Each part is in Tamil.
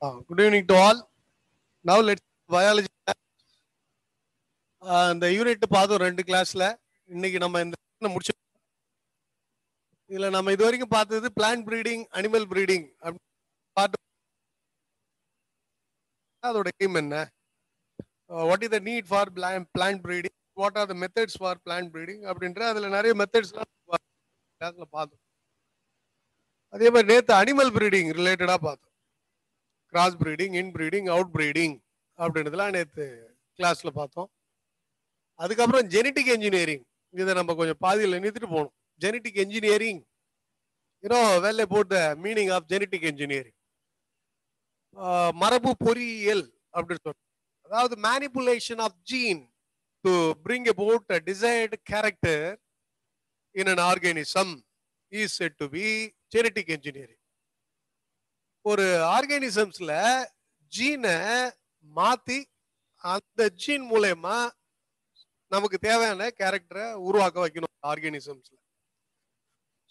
Good evening to all. Now let's biology. இந்த யூனிட் பார்த்தோம் 2 கிளாஸ்ல. இன்னைக்கு நம்ம இந்த முடிச்சு இதுல நம்ம இது வரைக்கும் பார்த்தது பிளான்ட் ப்ரீடிங், அனிமல் ப்ரீடிங் பார்த்து அதோட எய்ம் என்ன, what is the need for plant breeding, what are the methods for plant breeding அப்படின்ற அதுல நிறைய மெத்தட்ஸ்லாம் கிளாஸ்ல பார்த்தோம். அதே மாதிரி நேற்று அனிமல் ப்ரீடிங் ரிலேட்டடா பார்த்தோம். கிராஸ் ப்ரீடிங், இன் ப்ரீடிங், அவுட் ப்ரீடிங் அப்படின்றதுலாம் நேற்று கிளாஸ்ல பார்த்தோம். அதுக்கப்புறம் ஜெனட்டிக் என்ஜினியரிங், இதை நம்ம கொஞ்சம் பாதியில் நிறுத்திட்டு போகணும். Genetic engineering, well about the meaning of genetic engineering. மரபு பொறியியல் அப்படின்னு சொல்றோம். அதாவது manipulation of gene to bring about a desired character in an organism is said to be genetic engineering. ஒரு ஆர்கானிசம்ஸ்ல ஜீனை மாத்தி அந்த ஜீன் மூலமா நமக்கு தேவையான கேரக்டரை உருவாக்க வைக்கணும் ஆர்கானிசம்ஸ்ல.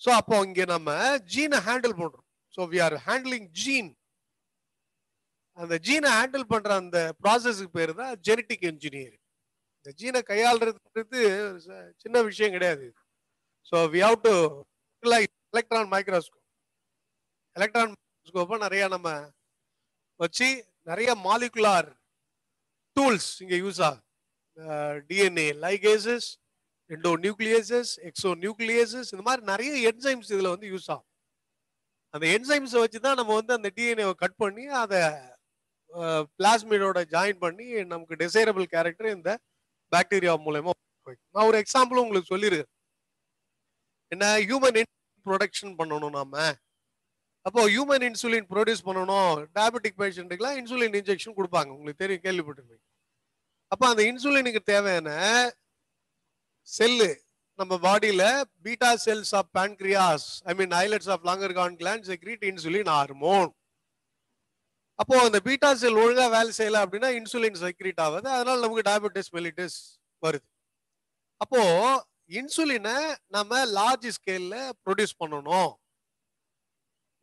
ஸோ அப்போ இங்க நம்ம ஜீனை ஹேண்டில் பண்றோம். So we are handling gene. அந்த ஜீனை ஹேண்டில் பண்ற அந்த ப்ராசஸுக்கு பேர் தான் ஜெனட்டிக் இன்ஜினியரிங். இந்த ஜீனை கையாளுறது சின்ன விஷயம் கிடையாது. So we have to electron microscope. Electron மைக்ரோஸ்கோப்பை நிறைய நம்ம வச்சு நிறைய மாலிகுலார் டூல்ஸ் இங்க யூஸ் ஆகும். டிஎன்ஏ லைகேசஸ், எண்டோநியூக்ளியேசஸ், எக்ஸோநியூக்ளியேசஸ், இந்த மாதிரி நிறைய என்சைம்ஸ் இதுல வந்து யூஸ் ஆகும். அந்த என்சைம்ஸை வச்சு தான் நம்ம வந்து அந்த டிஎன்ஏவை கட் பண்ணி அதை பிளாஸ்மிடோட ஜாயின் பண்ணி நமக்கு டிசைரபிள் கேரக்டர் இந்த பாக்டீரியா மூலமா. நான் ஒரு எக்ஸாம்பிள் உங்களுக்கு சொல்லியிருக்கேன். என்ன, ஹியூமன் ப்ரொடக்ஷன் பண்ணணும் நாம. அப்போ ஹியூமன் இன்சுலின் ப்ரொடியூஸ் பண்ணணும். டயபெட்டிக் பேஷண்ட்டுக்கெல்லாம் இன்சுலின் இன்ஜெக்ஷன் கொடுப்பாங்க, உங்களுக்கு தெரியும், கேள்விப்பட்டிருப்பீங்க. அப்ப அந்த இன்சுலினுக்கு தேவையான செல்லு நம்ம பாடியில beta cells of pancreas, islets of Langerhans gland secrete insulin hormone. அப்போ அந்த பீட்டா செல் ஒழுங்கா வேலை செய்யல அப்படின்னா இன்சுலின் செக்ரீட் ஆகுது. அதனால நமக்கு டயபெட்டிஸ் மெலிட்டிஸ் வருது. அப்போ இன்சுலினை நம்ம லார்ஜ் ஸ்கேல்ல ப்ரொடியூஸ் பண்ணணும்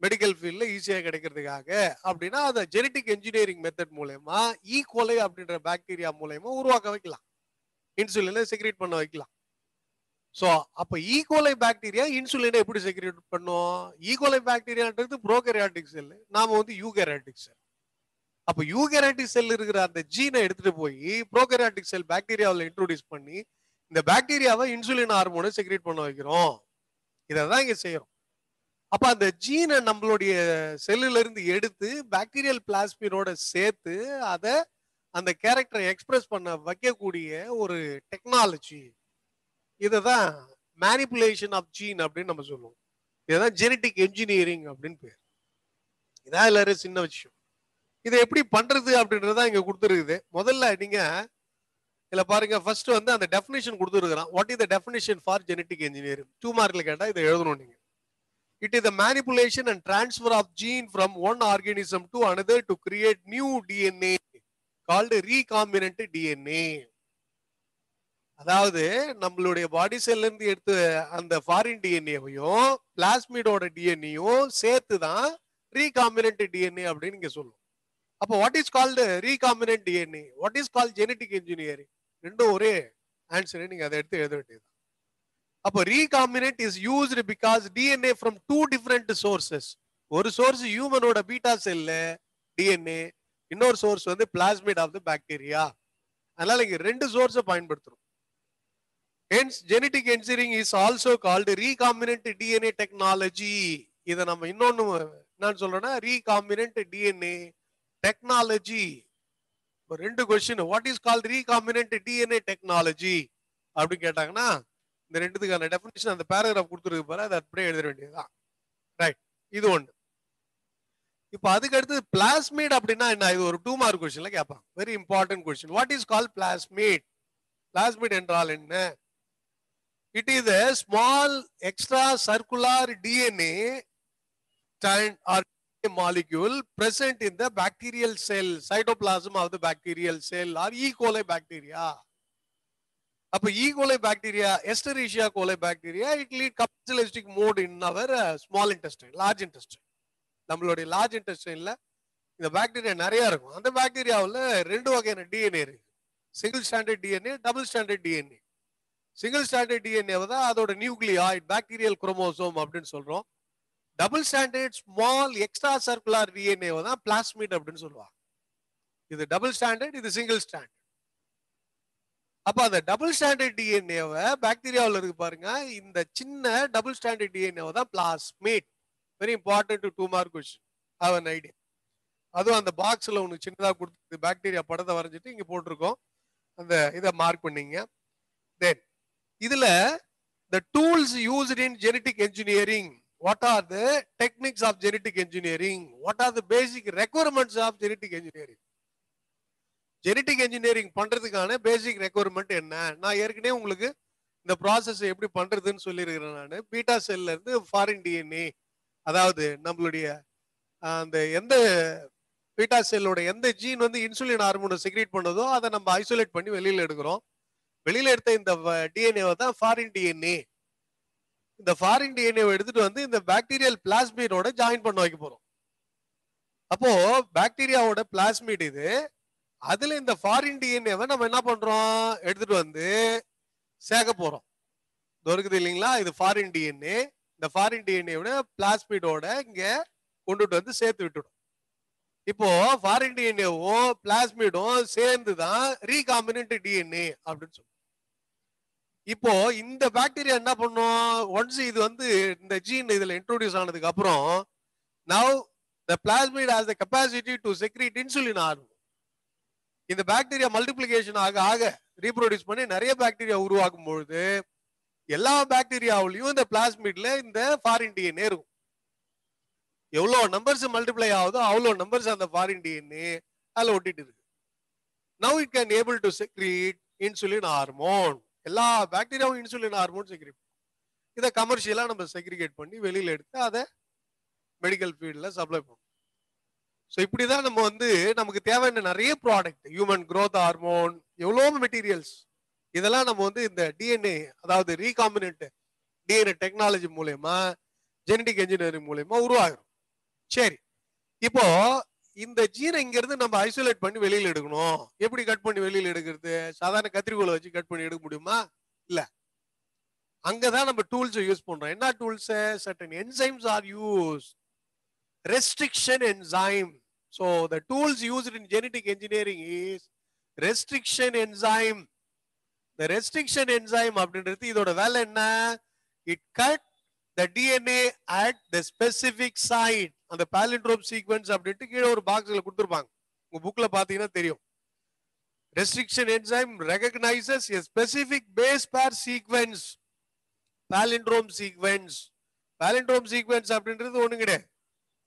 மெடிக்கல் ஃபீல்ட்ல ஈஸியா கிடைக்கிறதுக்காக அப்படின்னா அதை ஜெனட்டிக் என்ஜினியரிங் மெத்தட் மூலயமா ஈகோலை அப்படின்ற பாக்டீரியா மூலயமா உருவாக்க வைக்கலாம், இன்சுலினை செக்ரீட் பண்ண வைக்கலாம். ஸோ அப்போ ஈகோலை பாக்டீரியா இன்சுலினை எப்படி செக்ரீட் பண்ணும்? ஈகோலை பாக்டீரியான்றது ப்ரோகேரியாட்டிக் செல், நாம வந்து யூகேரியாட்டிக் செல். அப்போ யூகேரியாட்டிக் செல் இருக்கிற அந்த ஜீனை எடுத்துட்டு போய் ப்ரோகேரியாட்டிக் செல் பாக்டீரியாவில் இன்ட்ரோடியூஸ் பண்ணி இந்த பாக்டீரியாவை இன்சுலின் ஹார்மோனை செக்ரீட் பண்ண வைக்கிறோம். இதை தான் இங்க செய்யறோம். அப்ப அந்த ஜீனை நம்மளுடைய செல்லுல இருந்து எடுத்து பாக்டீரியல் பிளாஸ்மிடோட சேர்த்து அதை அந்த கேரக்டரை எக்ஸ்பிரஸ் பண்ண வைக்கக்கூடிய ஒரு டெக்னாலஜி. இதுதான் மேனிபுலேஷன் ஆஃப் ஜீன் அப்படின்னு நம்ம சொல்லுவோம். இதுதான் ஜெனட்டிக் என்ஜினியரிங் அப்படின்னு பேர். இதான் எல்லாரும் சின்ன விஷயம். இதை எப்படி பண்றது அப்படின்றதான் இங்க கொடுத்துருக்குது. முதல்ல நீங்க இதுல பாருங்க, ஃபர்ஸ்ட் வந்து அந்த டெஃபினிஷன் கொடுத்துருக்கான். What is the definition for genetic engineering? 2 மார்க்ல கேட்டா இதை எழுதணும் நீங்க. It is the manipulation and transfer of gene from one organism to another to create new DNA called recombinant DNA. அதாவது நம்மளுடைய பாடி செல்ல இருந்து எடுத்து அந்த ஃபாரின் டிஎன்ஏவையும் பிளாஸ்மிடோட டிஎன்ஏயும் சேர்த்து தான் ரீகாம்பினன்ட் டிஎன்ஏ அப்படின்னு இங்க சொல்லுவோம். அப்போ what is called recombinant DNA, what is called genetic engineering, ரெண்டும் ஒரே ஆன்சர். நீங்க அதை எடுத்து எழுத வேண்டியது. அப்போ recombinant is used because DNA from 2 different sources. ஒரு சோர்ஸ் ஹியூமனோட பீட்டா செல்ல டிஎன்ஏ, இன்னொரு சோர்ஸ் வந்து பிளாஸ்மிட் ஆஃப் தி பாக்டீரியா. அதனால இங்க 2 சோர்ஸை பயன்படுத்துறோம். Hence genetic engineering is also called recombinant DNA technology. இதை நம்ம இன்னொன்னு என்ன சொல்றோம்னா recombinant DNA technology. 2 question, what is called recombinant DNA technology அப்படி கேட்டாங்கன்னா இந்த ரெண்டுத்துக்கான டெஃபினிஷன் அந்த பேராகிராஃப் கொடுத்துருக்கு பாரு, அதை அப்படியே எழுத வேண்டியதுதான். ரைட், இது ஒன்று. இப்போ அதுக்கு அடுத்து பிளாஸ்மிட் அப்படின்னா என்ன? இது ஒரு 2 மார்க் கொஸ்டின்ல கேட்பாங்க. Very important question. What is called plasmid? Plasmid என்றால் என்ன? It is a small extra circular DNA or molecule present in the bacterial cell, cytoplasm of the bacterial cell or E. coli bacteria. அப்ப E. coli bacteria, Escherichia coli bacteria, it lead capitalistic mode in our small intestine, large intestine. நம்மளுடைய லார்ஜ் இன்டெஸ்டைன்ல இந்த பாக்டீரியா நிறைய இருக்கும். அந்த பாக்டீரியாவில் 2 வகையான டிஎன்ஏ இருக்கு. Single standard DNA, double standard DNA. Single standard டிஎன்ஏவை தான் அதோட நியூக்ளியாய்ட் பாக்டீரியல் குரோமோசோம் அப்படின்னு சொல்றோம். Double standard small extra circular டிஎன்ஏவை தான் பிளாஸ்மிட் அப்படின்னு சொல்லுவாங்க. இது டபுள் ஸ்டாண்டர்ட், இது சிங்கிள் ஸ்டாண்டர்ட். அப்ப அந்த டபுள் ஸ்டாண்டர்ட் டிஎன்ஏவை பாக்டீரியாவில் இருக்கு பாருங்க, இந்த சின்ன டபுள் ஸ்டாண்டர்ட் டிஎன்ஏவை தான் plasmid. Very important 2 mark question. Have an idea. அதுவும் அந்த பாக்ஸ்ல ஒன்று சின்னதாக கொடுத்து பாக்டீரியா படத்தை வரைஞ்சிட்டு இங்க போட்டிருக்கோம். அந்த இதை மார்க் பண்ணீங்க. தென் இதுல the tools used in genetic engineering, what are the techniques of genetic engineering, what are the basic requirements of genetic engineering? Genetic engineering பண்றதுக்கான பேசிக் ரெக்குவயர்மெண்ட் என்ன? நான் ஏற்கனவே உங்களுக்கு இந்த ப்ராசஸ் எப்படி பண்றதுன்னு சொல்லியிருக்கிறேன். நான் பீட்டா செல்ல இருந்து ஃபாரின் டிஎன்ஏ, அதாவது நம்மளுடைய அந்த எந்த பீட்டா செல்லோட எந்த ஜீன் வந்து இன்சுலின் ஹார்மோனை செக்ரேட் பண்ணதோ அதை நம்ம ஐசோலேட் பண்ணி வெளியில எடுக்கிறோம். வெளியில எடுத்த இந்த டிஎன்ஏவை தான் ஃபாரின் டிஎன்ஏ. இந்த ஃபாரின் டிஎன்ஏவை எடுத்துட்டு வந்து இந்த பாக்டீரியல் பிளாஸ்மிடோட ஜாயின் பண்ண வைக்க போறோம். அப்போ பாக்டீரியாவோட பிளாஸ்மிட் இது. அதுல இந்த ஃபாரின் டிஎன்ஏவை நம்ம என்ன பண்றோம், எடுத்துட்டு வந்து சேர்க்க போறோம். இருக்குது இல்லைங்களா, இது ஃபாரின் டிஎன்ஏ. இந்த ஃபாரின் டிஎன்ஏவோட பிளாஸ்மிடோட இங்க கொண்டுட்டு வந்து சேர்த்து விட்டுடும். இப்போ ஃபாரின் டிஎன்ஏவும் பிளாஸ்மிடும் சேர்ந்து தான் ரீகாம்பினன்ட் டிஎன்ஏ அப்படின்னு சொல்லுவோம். இப்போ இந்த பாக்டீரியா என்ன பண்ணும், ஒன்ஸ் இது வந்து இந்த ஜீன் இதுல இன்ட்ரோடியூஸ் ஆனதுக்கு அப்புறம் now the plasmid has the capacity to secrete insulin hormone. இந்த பாக்டீரியா மல்டிப்ளிகேஷன் ஆக ஆக ரீப்ரொடியூஸ் பண்ணி நிறைய பாக்டீரியா உருவாக்கும் பொழுது எல்லா பாக்டீரியாவிலையும் இந்த பிளாஸ்மிட்ல இந்த ஃபாரின் டிஎன்ஏ இருக்கும். எவ்வளவு நம்பர்ஸ் மல்டிப்ளை ஆகுதோ அவ்வளவு நம்பர்ஸ் அந்த ஃபாரின் டிஎன்ஏ அதுல ஒட்டிட்டு இருக்கு. now it can able to secrete insulin hormone. எல்லா பாக்டீரியாவும் இன்சுலின் ஹார்மோன் செக்ரேட். இதை கமர்ஷியலா நம்ம செக்ரிகேட் பண்ணி வெளியில எடுத்து அதை மெடிக்கல் ஃபீல்ட்ல சப்ளை பண்ணும். ஸோ இப்படிதான் நம்ம வந்து நமக்கு தேவையான நிறைய ப்ராடக்ட், ஹியூமன் growth ஹார்மோன், எவ்வளோ மெட்டீரியல்ஸ், இதெல்லாம் நம்ம வந்து இந்த டிஎன்ஏ, அதாவது ரீகாம்பினன்ட் டிஎன்ஏ டெக்னாலஜி மூலயமா, ஜெனடிக் இன்ஜினியரிங் மூலயமா உருவாகும். சரி, இப்போ இந்த ஜீனை இங்க இருந்து நம்ம ஐசோலேட் பண்ணி வெளியில எடுக்கணும். எப்படி கட் பண்ணி வெளியில எடுக்கிறது? சாதாரண கத்திரிக்கோலை வச்சு கட் பண்ணி எடுக்க முடியுமா? இல்ல. அங்கதான் நம்ம டூல்ஸ் யூஸ் பண்றோம். என்ன tools? certain enzymes are used. Restriction enzyme. So the tools used in genetic engineering is restriction enzyme. The restriction enzyme அப்படின்றது இதோட வேலை என்ன? It cut the DNA at the specific site. அந்த palindrome sequence அப்படின்ட்டு கீழே ஒரு பாக்ஸ்ல கொடுத்துருப்பாங்க. உங்க புக்ல பாத்தீங்கன்னா தெரியும். Restriction enzyme recognizes a specific base pair sequence. Palindrome sequence. Palindrome sequence அப்படின்றது ஒண்ணு கிடையாது.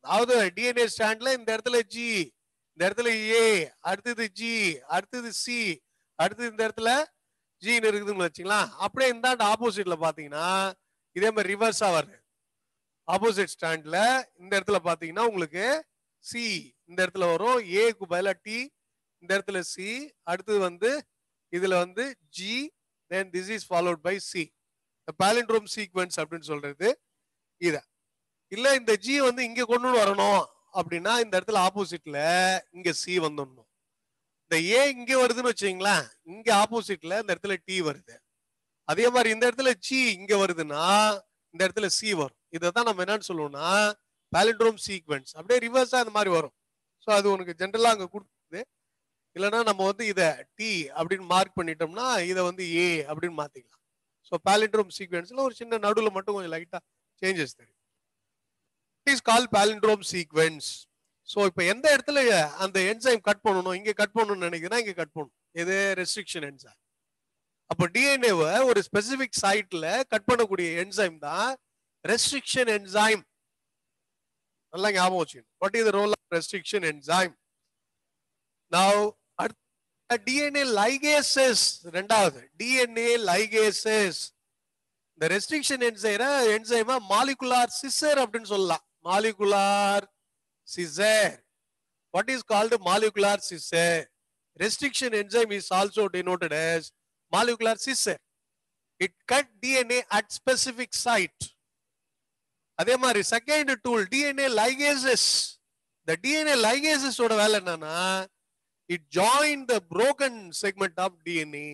அதாவது டிஎன்ஏ ஸ்டாண்ட்ல இந்த இடத்துல ஜி, இந்த இடத்துல ஏ, அடுத்தது ஜி, அடுத்தது சி, அடுத்தது இந்த இடத்துல ஜின்னு இருக்குதுன்னு வச்சுக்கலாம். அப்படியே இந்த ஆப்போசிட்ல பாத்தீங்கன்னா இதே மாதிரி ரிவர்ஸா வருது. ஆப்போசிட் ஸ்டாண்ட்ல இந்த இடத்துல பாத்தீங்கன்னா உங்களுக்கு சி இந்த இடத்துல வரும், ஏக்கு பதிலா டி, இந்த இடத்துல சி, அடுத்தது வந்து இதுல வந்து G, then this is followed by C. The palindrome sequence அப்படின்னு சொல்றது இத. இல்ல இந்த ஜி வந்து இங்க கொண்டு வரணும் அப்படின்னா இந்த இடத்துல ஆப்போசிட்ல இங்க சி வந்துடணும். இந்த ஏ இங்க வருதுன்னு வச்சுங்களேன், இங்க ஆப்போசிட்ல இந்த இடத்துல டி வருது. அதே மாதிரி இந்த இடத்துல ஜி இங்க வருதுன்னா இந்த இடத்துல சி வரும். இதைதான் நம்ம என்னன்னு சொல்லுவோம்னா palindrome sequence. அப்படியே ரிவர்ஸா இந்த மாதிரி வரும். ஸோ அது உனக்கு ஜென்ரலா அங்க கொடுக்குது. இல்லைன்னா நம்ம வந்து இதை டி அப்படின்னு மார்க் பண்ணிட்டோம்னா இதை வந்து ஏ அப்படின்னு மாத்திக்கலாம். ஸோ palindrome sequenceல ஒரு சின்ன நடுவில் மட்டும் கொஞ்சம் லைட்டா சேஞ்சஸ் தெரியும். It is called palindrome sequence. So இப்போ எந்த இடத்துல அந்த என்சைம் கட் பண்ணணும், இங்க கட் பண்ணணும்னு நினைக்கிறேன், இங்க கட் பண்ணணும். இது ரெஸ்ட்ரிக்ஷன் என்சைம். அப்போ டிஎன்ஏவை ஒரு ஸ்பெசிபிக் சைட்ல கட் பண்ணக்கூடிய என்சைம் தான் ரெஸ்ட்ரிக்ஷன் என்சைம். நல்லா ஞாபகம் வச்சுக்கணும். What is the role of restriction enzyme? Now DNA ligases. ரெண்டாவது டிஎன்ஏ லைகேசஸ். இந்த ரெஸ்ட்ரிக்ஷன் என்சைமா மாலிகுலார் சிசர் அப்படின்னு சொல்லலாம். Molecular scissor. What is called molecular scissor? Restriction enzyme is also denoted as molecular scissor. It cut DNA at specific site. அதே மாதிரி second tool DNA ligases. The DNA ligases ஓட வேலை என்னன்னா, it join the broken segment of DNA.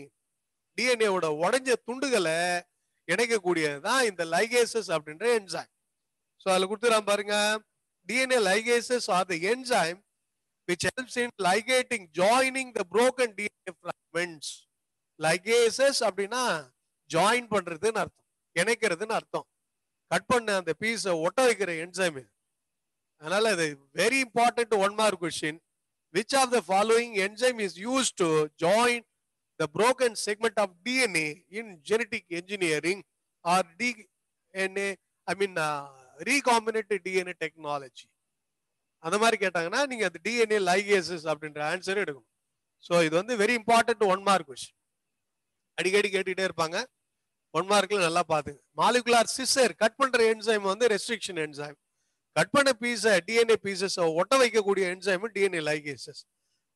DNA ஓட உடைஞ்ச துண்டுகளை இணைக்கக்கூடியதுதான் இந்த ligases அப்படின்ற என்சைம். சோ அதுல கொடுத்துறான் பாருங்க, DNA ligases are the enzyme which helps in ligating, joining the broken DNA fragments. Ligases அப்படின்னா ஜாயின் பண்றதுன்னு அர்த்தம், இணைக்கிறதுன்னு அர்த்தம். கட் பண்ண அந்த பீஸை ஒட்ட வைக்கிற என்சைம் இது. அதனால இது very important one mark question. Which of the following enzyme is used to join the broken segment of DNA in genetic engineering or DNA, I mean recombinant DNA technology? அந்த மாதிரி கேட்டாங்கன்னா நீங்க அந்த DNA ligases அப்படின்ற ஆன்சர் எடுக்கணும். ஸோ இது வந்து very important one mark question, அடிக்கடி கேட்டுக்கிட்டே இருப்பாங்க. ஒன் மார்க்ல நல்லா பாத்துங்க. மாலிகுலார் சிசர் கட் பண்ற என்சைம் வந்து ரெஸ்ட்ரிக்ஷன் என்சைம். கட் பண்ண பீஸை டிஎன்ஏ பீசஸ் ஒட்ட வைக்கக்கூடிய என்சைம் டிஎன்ஏ லைகேசஸ்.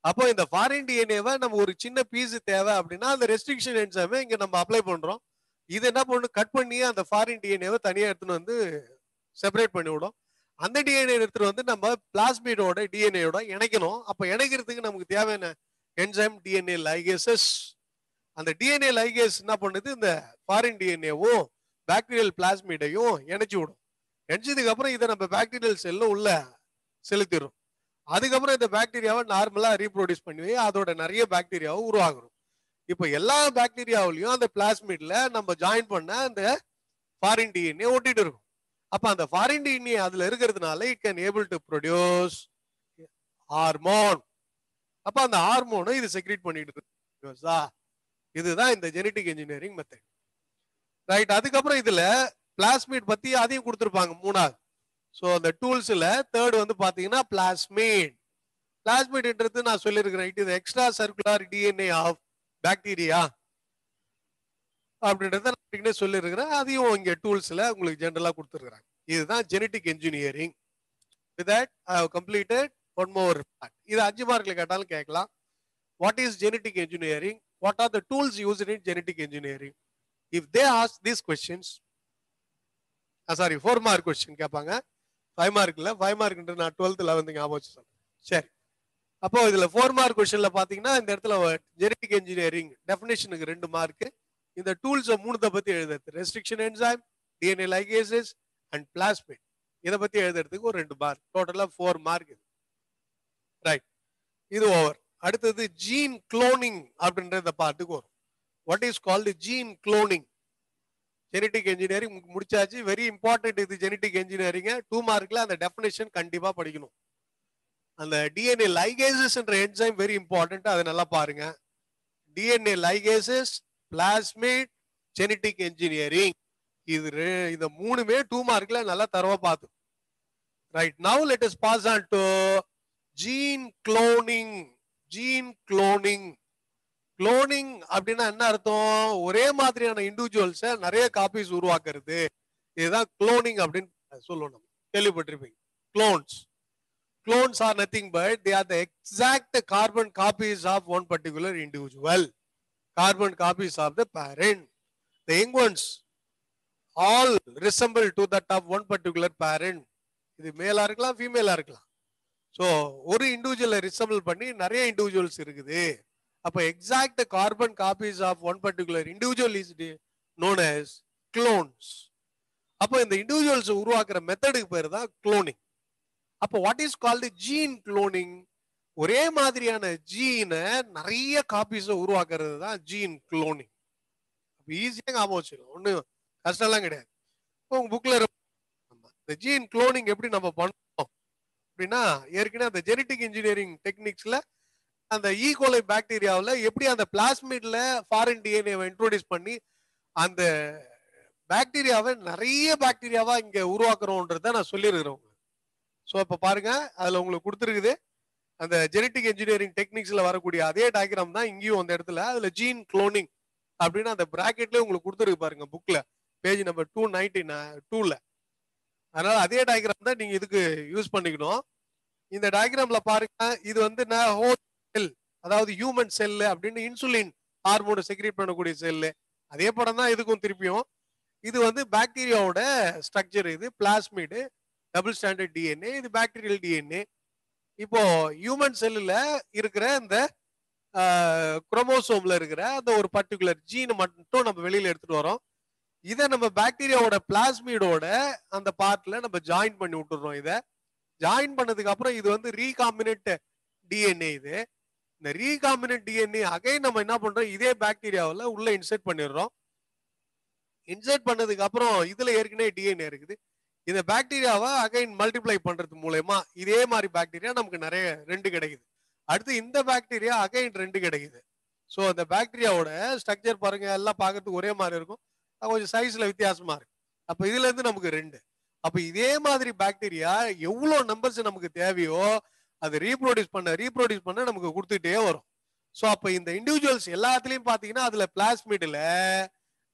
அப்போ இந்த ஃபாரின் டிஎன்ஏவை நம்ம ஒரு சின்ன பீஸ் தேவை அப்படின்னா அந்த ரெஸ்ட்ரிக்ஷன் என்சைமை இங்க நம்ம அப்ளை பண்றோம். இது என்ன பண்ணணும், கட் பண்ணி அந்த ஃபாரின் டிஎன்ஏவை தனியா எடுத்துன்னு வந்து செப்பரேட் பண்ணி விடும். அந்த டிஎன்ஏ எடுத்துட்டு வந்து நம்ம பிளாஸ்மிடோட டிஎன்ஏயோட இணைக்கணும். அப்ப இணைக்கிறதுக்கு நமக்கு தேவையான என்சைம் டிஎன்ஏ லைகேசஸ். அந்த டிஎன்ஏ லைகேஸ் என்ன பண்ணுது, இந்த ஃபாரின் டிஎன்ஏவும் பாக்டீரியல் பிளாஸ்மிடையும் இணைச்சு விடும். இணைச்சதுக்கு அப்புறம் இதை நம்ம பாக்டீரியல் செல்ல உள்ள செலுத்திடும். அதுக்கப்புறம் இந்த பாக்டீரியாவை நார்மலா ரீப்ரொடியூஸ் பண்ணி அதோட நிறைய பாக்டீரியாவை உருவாகும். இப்போ எல்லா பாக்டீரியாவிலையும் அந்த பிளாஸ்மிட்ல நம்ம ஜாயின் பண்ண அந்த ஃபாரின் டிஎன்ஏ ஒட்டிட்டு இருக்கும். அப்ப அந்த ஃபாரின் டிஎன்ஏ அதுல இருக்கிறதுனால it can able to produce hormone. அப்ப அந்த ஹார்மோனை இது செக்ரீட் பண்ணிட்டு இருக்கு. இதுதான் இந்த ஜெனடிக் இன்ஜினியரிங் மெத்தட். ரைட். அதுக்கப்புறம் இதுல பிளாஸ்மிட் பத்தி அதையும் கொடுத்துருப்பாங்க மூணாவது. ஸோ அந்த டூல்ஸ்ல தேர்ட் வந்து பாத்தீங்கன்னா பிளாஸ்மிட். பிளாஸ்மிட்ன்றது நான் சொல்லியிருக்கிறேன், it is extra circular DNA of bacteria அப்படின்றத சொல்லியிருக்கிறேன். அதையும் இங்க டூல்ஸ்ல உங்களுக்கு ஜெனரலா கொடுத்துருக்காங்க. இதுதான் genetic engineering. With that I have completed one more part. இது 5 மார்க்ல கேட்டாலும் கேட்கலாம். What is genetic engineering? What are the tools used in genetic engineering? If they ask these questions, sorry, 4 mark question கேட்பாங்க. 5 mark இல்ல, 5 mark நான் 12th 11th ஞாபகம் வச்சு சொல்றேன். சரி, அப்போ இதுல 4 mark questionல பாத்தீங்கன்னா இந்த இடத்துல ஜெனடிக் இன்ஜினியரிங் டெஃபினேஷனுக்கு 2 மார்க், இந்த டூல்ஸ் 3 பத்தி எழுதுறது, restriction enzyme, DNA ligases and plasmid, இதை பத்தி எழுதுறதுக்கு ஒரு 2 மார்க், டோட்டலா 4 மார்க். ரைட், இது ஓவர். அடுத்தது ஜீன் குளோனிங் அப்படின்ற பார்ட்டுக்கு வரும். What is called gene cloning? Genetic engineering முடிச்சாச்சு. வெரி இம்பார்ட்டன்ட் இது ஜெனடிக் இன்ஜினியரிங். 2 மார்க்ல அந்த டெஃபினேஷன் கண்டிப்பா படிக்கணும். அந்த டிஎன்ஏ லைகேசஸ் என்ற என்சைம் வெரி இம்பார்ட்டன்ட், அதை நல்லா பாருங்க. DNA ligases, plasmid, genetic engineering, இது மூணுமே 2 மார்க்ல நல்லா தரவா பார்த்து. Right, now let us pass on to gene cloning. Gene cloning. Cloning அப்படின்னா என்ன அர்த்தம்? ஒரே மாதிரியான இண்டிவிஜுவல்ஸை நிறைய காப்பீஸ் உருவாக்குறது. இதுதான் குளோனிங் அப்படின்னு சொல்லணும். கேள்விப்பட்டிருப்பீங்க. Clones. Clones are nothing but they are the exact carbon copies of one particular individual. Carbon copies of the parent. The young ones all resemble to that of one particular parent. இது மேலா இருக்கலாம், ஃபீமேலா இருக்கலாம். ஸோ ஒரு இண்டிவிஜுவலை ரிசம்பிள் பண்ணி நிறைய இண்டிவிஜுவல்ஸ் இருக்குது. அப்போ exact carbon copies of one particular individual is known as clones. அப்போ இந்த இண்டிவிஜுவல்ஸ் உருவாக்குற மெத்தடுக்கு பேர் தான் குளோனிங். அப்போ what is called gene cloning? ஒரே மாதிரியான ஜீனை நிறைய காப்பீஸை உருவாக்குறது தான் ஜீன் குளோனிங். ஈஸியாக ஞாபகம் வச்சுக்கணும், ஒன்றும் கஷ்டம்லாம் கிடையாது. இப்போ உங்க புக்ல இந்த ஜீன் குளோனிங் எப்படி நம்ம பண்ணோம் அப்படின்னா, ஏற்கனவே அந்த ஜெனடிக் இன்ஜினியரிங் டெக்னிக்ஸ்ல அந்த ஈகோலை பாக்டீரியாவில் எப்படி அந்த பிளாஸ்மிட்ல ஃபாரின் டிஎன்ஏவை இன்ட்ரோடியூஸ் பண்ணி அந்த பாக்டீரியாவை நிறைய பாக்டீரியாவா இங்க உருவாக்குறோன்றத நான் சொல்லியிருக்கிறேன். ஸோ இப்போ பாருங்க, அதுல உங்களுக்கு கொடுத்துருக்குது அந்த ஜெனடிக் இன்ஜினியரிங் டெக்னிக்ஸ்ல வரக்கூடிய அதே டயக்ராம் தான் இங்கேயும் அந்த இடத்துல. அதுல ஜீன் குளோனிங் அப்படின்னு அந்த பிராக்கெட்ல உங்களுக்கு கொடுத்துருக்கு பாருங்க புக்ல, பேஜ் நம்பர் 292ல. அதனால அதே டயக்ராம் தான் நீங்க இதுக்கு யூஸ் பண்ணிக்கணும். இந்த டயக்ராம்ல பாருங்க, இது வந்து செல், அதாவது ஹியூமன் செல் அப்படின்னு இன்சுலின் ஹார்மோனை செக்ரீட் பண்ணக்கூடிய செல்லு. அதே படம் தான் இதுக்கும் திருப்பியும். இது வந்து பாக்டீரியாவோட ஸ்ட்ரக்சர். இது பிளாஸ்மிட், டபுள் ஸ்டாண்டர்ட் டிஎன்ஏ, இது பாக்டீரியல் டிஎன்ஏ. இப்போ ஹியூமன் செல்லுல இருக்கிற இந்த குரோமோசோம்ல இருக்கிற அந்த ஒரு பர்டிகுலர் ஜீன் மட்டும் நம்ம வெளியில எடுத்துட்டு வரோம். இதை நம்ம பாக்டீரியாவோட பிளாஸ்மிடோட அந்த பார்ட்ல நம்ம ஜாயின் பண்ணி விட்டுறோம். இதை ஜாயின் பண்ணதுக்கு அப்புறம் இது வந்து ரீகாம்பினன்ட் டிஎன்ஏ. இது இந்த ரீகாம்பினன்ட் டிஎன்ஏ அகைன் நம்ம என்ன பண்றோம், இதே பாக்டீரியாவில் உள்ள இன்சர்ட் பண்ணிடுறோம். இன்சர்ட் பண்ணதுக்கு அப்புறம் இதுல ஏற்கனவே டிஎன்ஏ இருக்குது. இந்த பாக்டீரியாவை அகைன் மல்டிப்ளை பண்றது மூலயமா இதே மாதிரி பாக்டீரியா நமக்கு நிறைய 2 கிடைக்குது. அடுத்து இந்த பாக்டீரியா அகைன் 2 கிடைக்குது. ஸோ அந்த பாக்டீரியாவோட ஸ்ட்ரக்சர் பாருங்க, எல்லாம் பார்க்கறதுக்கு ஒரே மாதிரி இருக்கும், கொஞ்சம் சைஸ்ல வித்தியாசமா இருக்கு. அப்ப இதுல இருந்து நமக்கு 2. அப்ப இதே மாதிரி பாக்டீரியா எவ்வளவு நம்பர்ஸ் நமக்கு தேவையோ அதை ரீப்ரொடியூஸ் பண்ண நமக்கு கொடுத்துட்டே வரும். ஸோ அப்ப இந்த இண்டிவிஜுவல்ஸ் எல்லாத்துலயும் பாத்தீங்கன்னா அதுல பிளாஸ்மிட்ல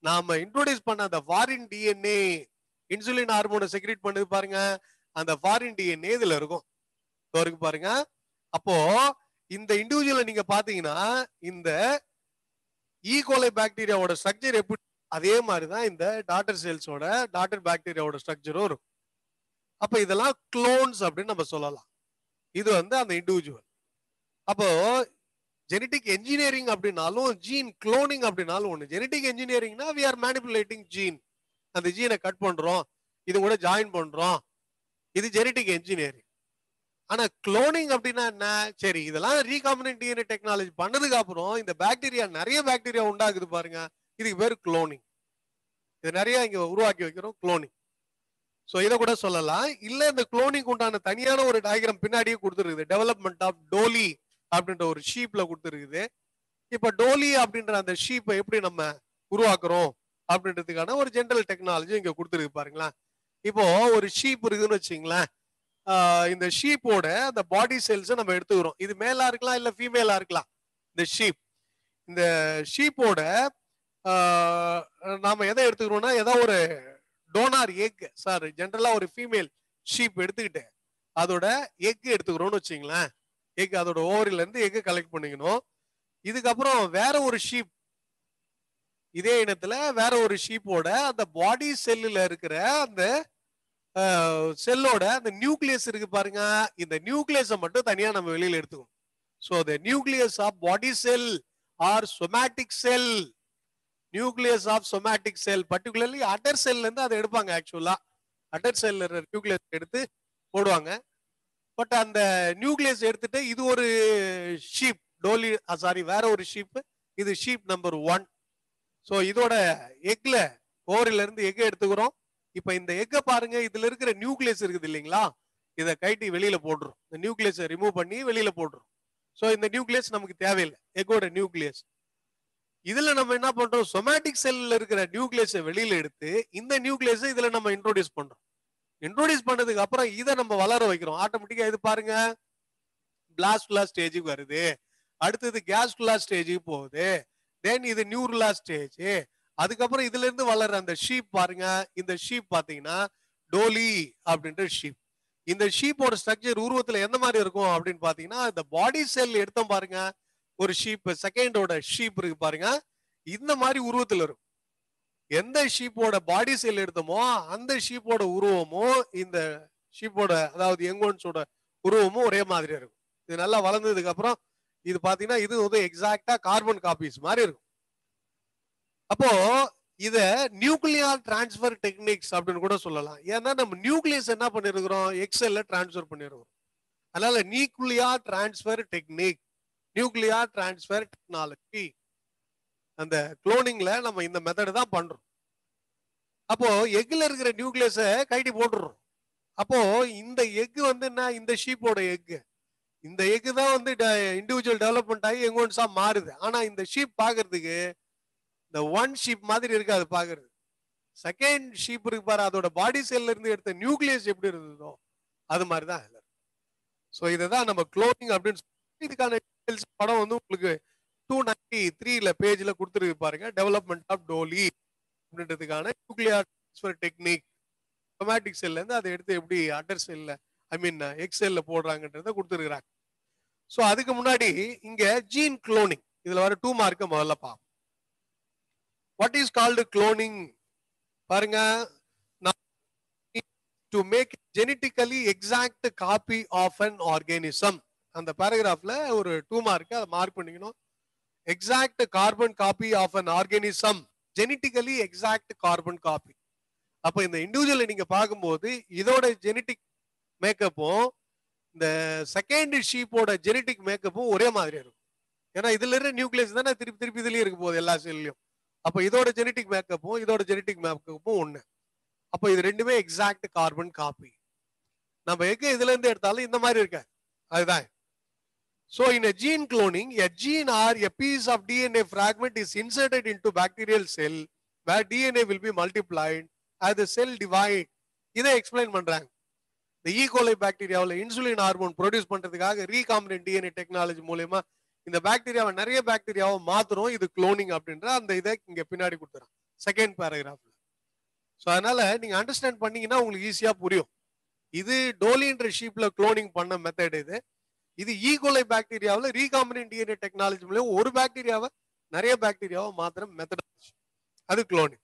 நாம இன்ட்ரோடியூஸ் பண்ண அந்த ஃபாரின் டிஎன்ஏ, இன்சுலின் ஹார்மோனை செக்ரீட் பண்ணுது பாருங்க, அந்த ஃபாரின் டிஎன்ஏ இதுல இருக்கும். இருக்கு பாருங்க. அப்போ இந்த இண்டிவிஜுவலை நீங்க பாத்தீங்கன்னா இந்த ஈகோலை பாக்டீரியாவோட ஸ்ட்ரக்சர் எப்படி, அதே மாதிரிதான் இந்த டாட்டர் செல்ஸோட டாட்டர் பாக்டீரியாவோட ஸ்ட்ரக்சரும் இருக்கும். அப்ப இதெல்லாம் குளோன்ஸ் அப்படின்னு நம்ம சொல்லலாம். இது வந்து அந்த இண்டிவிஜுவல். அப்போ ஜெனடிக் என்ஜினியரிங் அப்படின்னாலும் ஜீன் குளோனிங் அப்படின்னாலும் ஒண்ணு. ஜெனடிக் என்ஜினியரிங்னா we are manipulating ஜீன், அந்த ஜீனை கட் பண்றோம், இது கூட ஜாயின் பண்றோம், இது ஜெனடிக் என்ஜினியரிங். ஆனா குளோனிங் அப்படின்னா என்ன? சரி, இதெல்லாம் ரீகாம்பினன்ட் டிஎன்ஏ டெக்னாலஜி பண்ணதுக்கு அப்புறம் இந்த பாக்டீரியா நிறைய பாக்டீரியா உண்டாக்குது பாருங்க, இதுக்கு பேரு குளோனிங். இது நிறைய இங்க உருவாக்கி வைக்கிறோம், குளோனிங். சோ இதை கூட சொல்லலாம். இல்ல இந்த குளோனிங் உண்டான தனியான ஒரு டயக்ராம் பின்னாடியே கொடுத்துருக்குது. டெவலப்மெண்ட் ஆஃப் டோலி அப்படின்ற ஒரு ஷீப்ல கொடுத்துருக்குது. இப்ப டோலி அப்படின்ற அந்த ஷீப்பை எப்படி நம்ம உருவாக்குறோம் அப்படின்றதுக்கான ஒரு ஜெனரல் டெக்னாலஜி இங்க கொடுத்துருக்கு பாருங்களா. இப்போ ஒரு ஷீப் இருக்குதுன்னு வச்சுங்களேன். இந்த ஷீப்போட அந்த பாடி செல்ஸ் நம்ம எடுத்துக்கிறோம். இது மேலா இருக்கலாம் இல்ல ஃபீமேலா இருக்கலாம். இந்த ஷீப்போட நாம எதை எடுத்துக்கிறோம்னா, ஏதோ ஒரு டோனார் எக், சார் ஜென்ரலா ஒரு ஃபீமேல் ஷீப் எடுத்துக்கிட்டு அதோட எக் எடுத்துக்கிறோம்னு வச்சுங்களேன். எக், அதோட ஓவரில இருந்து எக் கலெக்ட் பண்ணிக்கணும். இதுக்கப்புறம் வேற ஒரு ஷீப், இதே இனத்துல வேற ஒரு ஷீப்போட அந்த பாடி செல்லுல இருக்கிற அந்த செல்லோட அந்த நியூக்ளியஸ் இருக்கு பாருங்க, இந்த நியூக்ளியஸை மட்டும் தனியா நம்ம வெளியில எடுத்துக்கணும். So the nucleus of body cell or somatic cell, nucleus of somatic cell, particularly adder cell இருந்து அதை எடுப்பாங்க. ஆக்சுவலா adder cell நியூக்ளியஸ் எடுத்து போடுவாங்க. பட் அந்த நியூக்ளியஸ் எடுத்துட்டு இது ஒரு ஷீப் டோலி, சாரி வேற ஒரு ஷீப், இது ஷீப் நம்பர் 1. சோ இதோட எக்ல ஓவரில இருந்து எக் எடுத்துக்கிறோம். இப்ப இந்த எக்க பாருங்க, இதுல இருக்கிற நியூக்ளியஸ் இருக்குது இல்லைங்களா, இதை கைட்டி வெளியில போடுறோம். இந்த நியூக்ளியஸை ரிமூவ் பண்ணி வெளியில போடுறோம். சோ இந்த நியூக்ளியஸ் நமக்கு தேவையில்லை, எக்கோட நியூக்ளியஸ். இதுல நம்ம என்ன பண்றோம், சொமேட்டிக் செல்ல இருக்கிற நியூக்ளியஸை வெளியில எடுத்து இந்த நியூக்ளியஸை இதுல நம்ம இன்ட்ரோடியூஸ் பண்றோம். இன்ட்ரோடியூஸ் பண்ணதுக்கு அப்புறம் இதை நம்ம வளர வைக்கிறோம். ஆட்டோமேட்டிக்கா இது பாருங்க பிளாஸ்டுலா ஸ்டேஜுக்கு வருது, அடுத்தது கேஸ்டுலா ஸ்டேஜுக்கு போகுது, தென் இது நியூருலா ஸ்டேஜ். அதுக்கப்புறம் இதுல இருந்து வளர்ற அந்த ஷீப் பாருங்க, இந்த ஷீப் பாத்தீங்கன்னா டோலி அப்படின்ற ஷீப். இந்த ஷீப்போட ஸ்ட்ரக்சர் உருவத்துல எந்த மாதிரி இருக்கும் அப்படின்னு பாத்தீங்கன்னா, இந்த பாடி செல் எடுத்தோம் பாருங்க, ஒரு ஷீப் செகண்டோட ஷீப் இருக்கு பாருங்க, இந்த மாதிரி உருவத்துல இருக்கும். எந்த ஷீப்போட பாடி செல் எடுத்தோமோ அந்த ஷீப்போட உருவமும் இந்த ஷீப்போட, அதாவது யங்கோன்ஸோட உருவமும் ஒரே மாதிரி இருக்கும். இது நல்லா வளர்ந்ததுக்கு அப்புறம் இது பாத்தீங்கன்னா இது வந்து எக்ஸாக்டா கார்பன் காப்பீஸ் மாதிரி இருக்கும். அப்போ இத நியூக்ளியர் டிரான்ஸ்பர் டெக்னிக்ஸ் அப்படின்னு கூட சொல்லலாம். ஏன்னா நம்ம நியூக்ளியஸ் என்ன பண்ணிருக்கிறோம், எக்ஸெல்ல டிரான்ஸ்பர் பண்ணிருக்கிறோம். அதனால nuclear transfer technique, nuclear transfer technology, அந்த குளோனிங்ல நம்ம இந்த மெத்தட் தான் பண்றோம். அப்போ எக்ல இருக்கிற நியூக்ளியஸை கைட்டி போட்டுறோம். அப்போ இந்த எக் வந்து என்ன, இந்த ஷீப்போட எக், இந்த எக் தான் வந்து இண்டிவிஜுவல் டெவலப்மெண்ட் ஆகி எங்கோன்ஸா மாறுது. ஆனா இந்த ஷீப் பாக்குறதுக்கு இந்த ஒன் ஷீப் மாதிரி இருக்காது பாக்குறது. செகண்ட் ஷீப் இருக்கு பாரு, அதோட பாடி செல்ல இருந்து எடுத்த நியூக்ளியஸ் எப்படி இருந்ததோ அது மாதிரிதான். சோ இதான் நம்ம குளோனிங் அப்படின்னு சொல்லி, இதுக்கான படம் வந்து உங்களுக்கு 293 பேஜ்ல கொடுத்துருக்கு பாருங்க. டெவலப்மெண்ட் ஆஃப் டோலி அப்படின்றதுக்கான நியூக்ளியர் டிரான்ஸ்பர் டெக்னிக், சொமேட்டிக் செல்ல இருந்து அதை எடுத்து எப்படி அடர் செல்ல, ஐ மீன் எக்ஸெல்ல போடுறாங்கன்றத கொடுத்துருக்காங்க. சோ அதுக்கு முன்னாடி இங்க ஜீன் குளோனிங், இதுல வர 2 மார்க்க முதல்ல பார்ப்போம். வாட் இஸ் கால்டு குளோனிங் பாருங்க. to make genetically exact copy of an organism. அந்த பேராகிராஃப்ல ஒரு 2 மார்க் அதை மார்க் பண்ணிக்கணும். Exact carbon copy of an organism, genetically exact carbon copy. அப்ப இந்த இண்டிவிஜுவலை நீங்க பார்க்கும்போது இதோட ஜெனட்டிக் மேக்கப்பும் இந்த செகண்ட் ஷீப்போட ஜெனட்டிக் மேக்கப்பும் ஒரே மாதிரி இருக்கும். ஏன்னா இதுல இருக்க நியூக்ளியஸ் தானே திருப்பி திருப்பி இதுலயும் இருக்க போகுது எல்லா செல்லையும். அப்ப இதோட ஜெனட்டிக் மேக்கப்பும் இதோட ஜெனட்டிக் மேக்கப்பும் ஒண்ணு. அப்ப இது ரெண்டுமே எக்ஸாக்ட் கார்பன் காப்பி. நம்ம எங்க இதுல இருந்து எடுத்தாலும் இந்த மாதிரி இருக்க அதுதான். So in a gene cloning, a gene or a piece of DNA fragment is inserted into bacterial cell where DNA will be multiplied as the cell divide. இதை எக்ஸ்பிளைன் பண்றாங்க. இந்த ஈ கோலை பாக்டீரியாவில் இன்சுலின் ஹார்மோன் ப்ரொடியூஸ் பண்றதுக்காக ரீகாம்பினன்ட் டிஎன்ஏ டெக்னாலஜி மூலமா இந்த பாக்டீரியாவை நிறைய பாக்டீரியாவை மாத்துறோம். இது குளோனிங் அப்படின்ற அந்த இதை இங்க பின்னாடி கொடுத்துறோம் செகண்ட் பேராகிராஃப்ல. ஸோ அதனால நீங்க அண்டர்ஸ்டாண்ட் பண்ணீங்கன்னா உங்களுக்கு ஈஸியா புரியும். இது டோலின்ற ஷீப்ல குளோனிங் பண்ண மெத்தட் இது. இது ஈகோலை பாக்டீரியாவில் ரீகாம்பினன்ட் டிஎன்ஏ டெக்னாலஜி மூலம் ஒரு பாக்டீரியாவை நிறைய பாக்டீரியாவை மாத்திர மெத்தடாலஜி, அது குளோனிங்.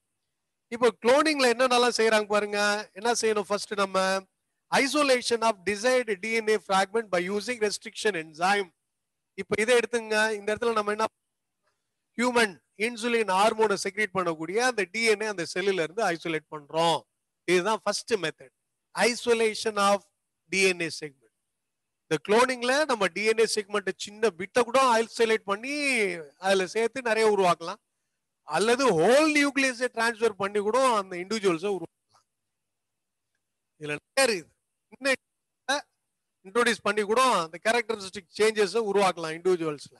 இப்போ குளோனிங்ல என்னென்னலாம் செய்யறாங்க பாருங்க. என்ன செய்யணும்? ஃபர்ஸ்ட் நம்ம isolation of desired DNA fragment by using restriction enzyme. இப்போ இதை எடுத்துங்க. இந்த இடத்துல நம்ம என்ன ஹியூமன் இன்சுலின் ஹார்மோனை செக்ரேட் பண்ணக்கூடிய அந்த டிஎன்ஏ அந்த செல்லுல இருந்து ஐசோலேட் பண்றோம். இதுதான் first method, isolation of DNA segment. இந்த குளோனிங்ல நம்ம டிஎன்ஏ செக்மெண்ட் சின்ன பிட்டை கூட ஐசோலேட் பண்ணி அதுல சேர்த்து நிறைய உருவாக்கலாம், அல்லது ஹோல் நியூக்ளியஸை டிரான்ஸ்ஃபர் பண்ணி கூட அந்த இண்டிவிஜுவல்ஸை உருவாக்கலாம். இதுல நிறைய இன்ட்ரோடியூஸ் பண்ணி கூட அந்த கேரக்டரிஸ்டிக் சேஞ்சஸை உருவாக்கலாம் இண்டிவிஜுவல்ஸ்ல.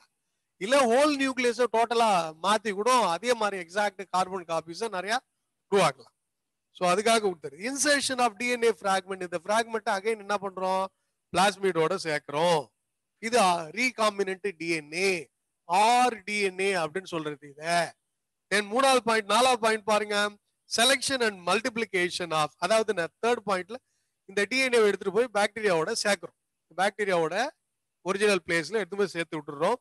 இல்ல ஹோல் நியூக்ளியஸை டோட்டலா மாத்தி கூட அதே மாதிரி எக்ஸாக்ட் கார்பன் காப்பீஸை நிறைய உருவாக்கலாம். ஸோ அதுக்காக கொடுத்துரு இன்சர்ஷன் ஆஃப் டிஎன்ஏ ஃபிராக்மெண்ட். இந்த ஃபிராக்மெண்ட் அகைன் என்ன பண்றோம்? பிளாஸ்மிடோட சேர்க்கிறோம். இது ரீகாம்பினன்ட் டிஎன்ஏ ஆர் டிஎன்ஏ அப்படின்னு சொல்றது. இத தென் மூணாவது பாயிண்ட், நாலாவது பாயிண்ட் பாருங்க, செலக்ஷன் அண்ட் மல்டிபிளிகேஷன் ஆஃப். அதாவது தேர்ட் பாயிண்ட்ல இந்த டிஎன்ஏ எடுத்துட்டு போய் பாக்டீரியாவோட சேர்க்கிறோம். பாக்டீரியாவோட ஒரிஜினல் பிளேஸ்ல எடுத்து போய் சேர்த்து விட்டுறோம்.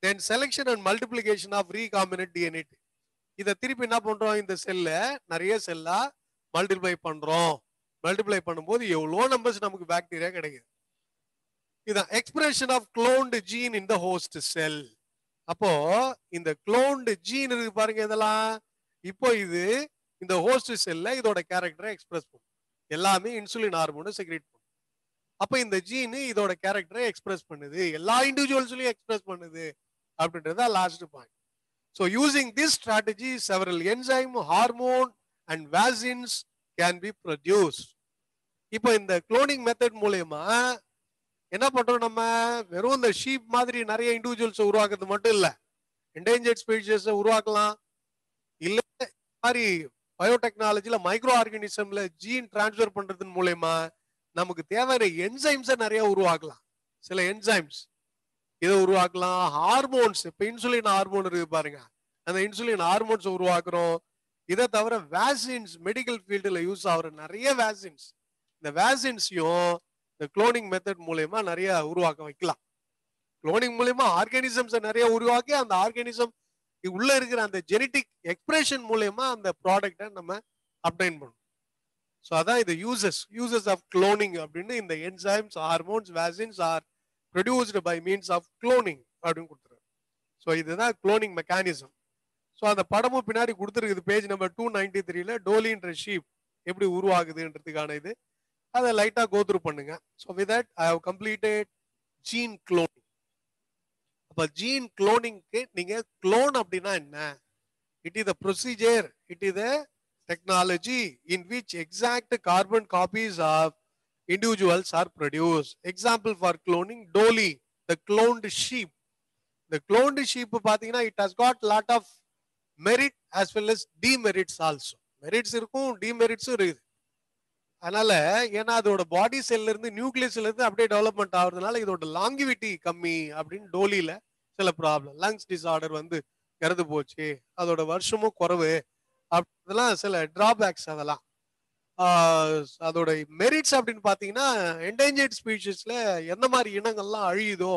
Then selection and multiplication of recombinant DNA. இதை திருப்பி என்ன பண்றோம்? இந்த செல்ல நிறைய செல்லா மல்டிப்ளை பண்றோம். மல்டிப்ளை பண்ணும்போது எவ்வளோ நம்பர்ஸ் நமக்கு பாக்டீரியா கிடைக்குது. இதான் expression of cloned gene in the host cell. அப்போ இந்த குளோன்டு ஜீன் இருக்கு பாருங்க, இதெல்லாம் இப்போ இது இந்த ஹோஸ்ட் செல்ல இதோட கேரக்டரை எக்ஸ்பிரஸ் பண்ணும். எல்லாமே இன்சுலின் ஹார்மோனை செக்ரேட் பண்ணும். அப்ப இந்த ஜீன் இதோட கேரக்டரை எக்ஸ்பிரஸ் பண்ணுது, எல்லா இண்டிவிஜுவல்ஸ்லயும் எக்ஸ்பிரஸ் பண்ணுது அப்படின்றத last point. So using this strategy several enzyme, hormone and vaccines can be produce. இப்போ இந்த குளோனிங் மெத்தட் மூலயமா என்ன பண்றோம்? நம்ம வெறும் இந்த ஷீப் மாதிரி நிறைய இண்டிவிஜுவல்ஸ் உருவாக்குறது மட்டும் இல்ல, என்டேஞ்சர்ட் ஸ்பீஷிஸ் உருவாக்கலாம். இல்ல மாதிரி பயோடெக்னாலஜில மைக்ரோ ஆர்கானிசம்ல ஜீன் டிரான்ஸ்ஃபர் பண்றதன் மூலயமா நமக்கு தேவையான என்சைம்ஸை நிறைய உருவாக்கலாம். சில என்சைம்ஸ் இதை உருவாக்கலாம். ஹார்மோன்ஸ், இப்ப இன்சுலின் ஹார்மோன் இருக்கு பாருங்க, அந்த இன்சுலின் ஹார்மோன்ஸ் உருவாக்குறோம். இதை தவிர வேக்சின்ஸ், மெடிக்கல் ஃபீல்டுல யூஸ் ஆகுற நிறைய வேக்சின்ஸ், இந்த வேக்சின்ஸையும் இந்த குளோனிங் மெத்தட் மூலயமா நிறைய உருவாக்க வைக்கலாம். குளோனிங் மூலயமா ஆர்கானிசம்ஸை நிறைய உருவாக்கி அந்த ஆர்கானிசம் உள்ள இருக்கிற அந்த ஜெனட்டிக் எக்ஸ்பிரஷன் மூலயமா அந்த ப்ராடக்டை நம்ம அப்டைன் பண்ணணும். ஸோ அதான் இது யூசஸ் ஆஃப் குளோனிங் அப்படின்னு. இந்த enzymes, hormones, vaccines are produced by means of cloning அப்படின்னு கொடுத்துருக்காரு. ஸோ இதுதான் குளோனிங் மெக்கானிசம். ஸோ அந்த படமும் பின்னாடி கொடுத்துருக்குது பேஜ் நம்பர் 293ல டோலின்ற ஷீப் எப்படி உருவாகுதுன்றதுக்கான இது. அதை லைட்டா கோத்ரூ பண்ணுங்க. So with that I have completed gene cloning. அப்ப ஜீன் குளோனிங்க்கு நீங்க குளோன் அப்படின்னா என்ன? It is the procedure, it is the technology in which exact carbon copies of individuals are produced. Example for cloning, Dolly, the cloned sheep. The cloned sheep பாத்தீங்கன்னா it has got lot of merit as well as demerits also. Merits இருக்கும், demerits இருக்குது. அதனால ஏன்னா அதோட பாடி செல்ல இருந்து நியூக்ளியஸ்ல இருந்து அப்படியே டெவலப்மெண்ட் ஆகுறதுனால இதோட லாங்கிவிட்டி கம்மி அப்படின்னு டோலியில சில ப்ராப்ளம், லங்ஸ் டிசார்டர் வந்து இறந்து போச்சு, அதோட வருஷமும் குறைவு, அப்படிலாம் சில டிராபேக்ஸ். அதெல்லாம் அதோட மெரிட்ஸ் அப்படின்னு பாத்தீங்கன்னா என்டேஞ்சர்ட் ஸ்பீஷிஸ்ல எந்த மாதிரி இனங்கள்லாம் அழியுதோ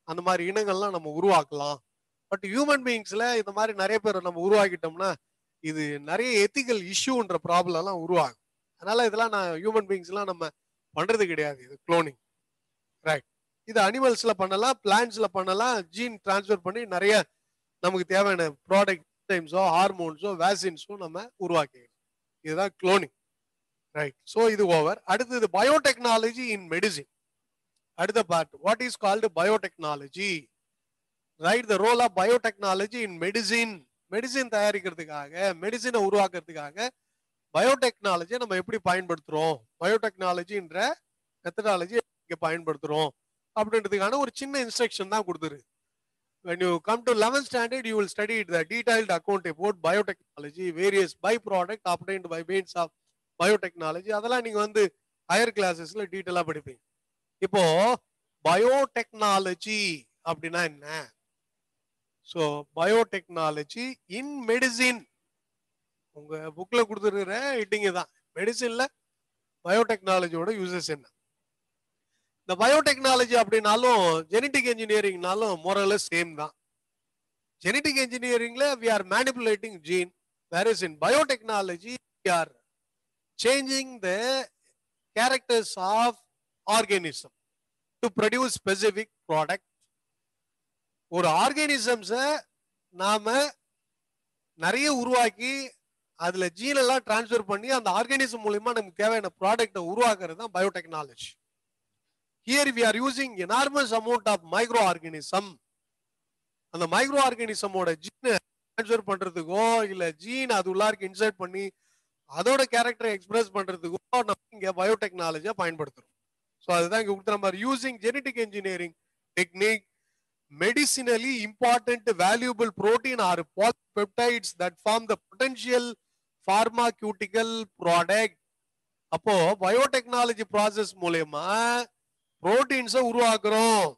அந்த மாதிரி இனங்கள்லாம் நம்ம உருவாக்கலாம். பட் ஹியூமன் பீயிங்ஸ்ல இந்த மாதிரி நிறைய பேர் நம்ம உருவாக்கிட்டோம்னா இது நிறைய எத்திக்கல் இஷ்யூன்ற ப்ராப்ளம் எல்லாம் உருவாகும். அதனால இதெல்லாம் நான் ஹியூமன் பீயிங்ஸ்லாம் நம்ம பண்றது கிடையாது. இது குளோனிங், ரைட்? இது அனிமல்ஸ்ல பண்ணலாம், பிளான்ட்ஸ்ல பண்ணலாம். ஜீன் டிரான்ஸ்ஃபர் பண்ணி நிறைய நமக்கு தேவையான ப்ராடக்ட் டைம்ஸோ ஹார்மோன்ஸோ வேக்சின்ஸோ நம்ம உருவாக்கிக்கலாம். இதுதான் குளோனிங், ரைட்? ஸோ இது ஓவர். அடுத்தது பயோடெக்னாலஜி இன் மெடிசின். அடுத்த part, what is called biotechnology, right? The role of biotechnology in medicine. Medicine தயாரிக்கிறதுக்காக, மெடிசினை உருவாக்குறதுக்காக பயோடெக்னாலஜியை நம்ம எப்படி பயன்படுத்துறோம், பயோடெக்னாலஜின்ற மெத்தடாலஜி இங்க பயன்படுத்துறோம் அப்படின்றதுக்கான ஒரு சின்ன இன்ஸ்ட்ரக்ஷன் தான் கொடுத்துரு. When you come to 11th standard, you will study the detailed account about biotechnology, various byproduct obtained by means of biotechnology. அதெல்லாம் நீங்க வந்து ஹையர் கிளாஸஸ்ல டீட்டெயிலா படிப்பீங்க. இப்போ பயோடெக்னாலஜி அப்படின்னா என்ன? ஸோ பயோடெக்னாலஜி இன் மெடிசின், உங்க புக்ல கொடுத்துருக்கிற ஹெட்டிங் தான். மெடிசின்ல பயோடெக்னாலஜியோட யூசஸ் என்ன? இந்த பயோடெக்னாலஜி அப்படின்னாலும் ஜெனடிக் இன்ஜினியரிங்னாலும் மோரலஸ் சேம் தான். ஜெனடிக் இன்ஜினியரிங்ல we are manipulating gene, whereas in biotechnology we are changing the characters of organism to produce specific product. ஒரு ஆர்கானிசம்ஸ நாம நிறைய உருவாக்கி அதுல ஜீன் எல்லாம் டிரான்ஸ்ஃபர் பண்ணி அந்த ஆர்கானிசம் மூலமா நமக்கு தேவையான ப்ராடக்ட்டை உருவாக்குறது தான் biotechnology. Here we are using enormous amount of microorganism. அந்த மைக்ரோ ஆர்கானிசமோட ஜீனை டிரான்ஸ்ஃபர் பண்றதுக்கோ இல்ல ஜீன் அது உள்ளாருக்கு இன்சர்ட் பண்ணி அதோட கேரக்டரை எக்ஸ்பிரஸ் பண்றதுக்கோ நம்ம இங்க பயோடெக்னாலஜியை பயன்படுத்துறோம். ஸோ அதுதான் இங்க கொடுத்த மாதிரி using genetic engineering technique medicinally important valuable protein or polypeptides that form the potential pharmaceutical product. அப்போ பயோடெக்னாலஜி ப்ராசஸ் மூலமா புரோட்டீன்ஸை உருவாக்குறோம்.